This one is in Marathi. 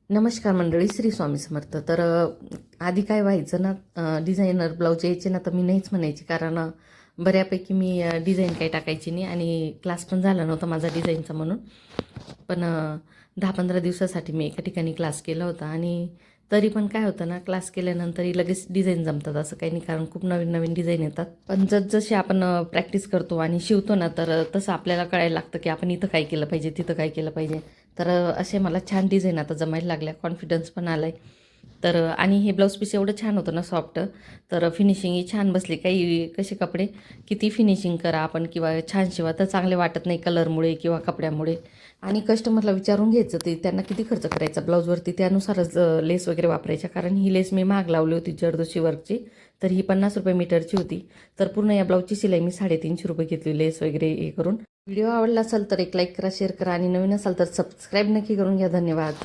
नमस्कार मंडळी, श्री स्वामी समर्थ. तर आधी काय व्हायचं ना, डिझायनर ब्लाऊज यायचे ना, तर मी नाहीच म्हणायची. कारण बऱ्यापैकी मी डिझाईन काही टाकायची नाही आणि क्लास पण झाला नव्हता माझा डिझाईनचा म्हणून. पण 10-15 दिवसासाठी मी एका ठिकाणी क्लास केला होता आणि तरी पण काय होतं ना, क्लास केल्यानंतरही लगेच डिझाईन जमतात असं काही नाही. कारण खूप नवीन नवीन डिझाईन येतात. पण जसजसे आपण प्रॅक्टिस करतो आणि शिवतो ना, तर तसं आपल्याला कळायला लागतं की आपण इथं काय केलं पाहिजे, तिथं काय केलं पाहिजे. तर असे मला छान डिझाईन आता जमायला लागल्या, कॉन्फिडन्स पण आला आहे. तर आणि हे ब्लाऊज पीस एवढं छान होतं ना, सॉफ्ट. तर फिनिशिंगही छान बसली. काही कसे कपडे किती फिनिशिंग करा आपण किंवा छान शिवा तर चांगले वाटत नाही कलरमुळे किंवा कपड्यामुळे. आणि कस्टमरला विचारून घ्यायचं ते त्यांना किती खर्च करायचा ब्लाऊजवरती, त्यानुसारच लेस वगैरे वापरायच्या. कारण ही लेस मी महाग लावली होती जरदोशी वर्कची, तर ही 50 रुपये मीटरची होती. तर पूर्ण या ब्लाऊजची शिलाई मी 350 रुपये घेतली लेस वगैरे हे करून. व्हिडिओ आवडला असेल तर एक लाईक करा, शेअर करा आणि नवीन असाल तर सबस्क्राईब नक्की करून घ्या. धन्यवाद.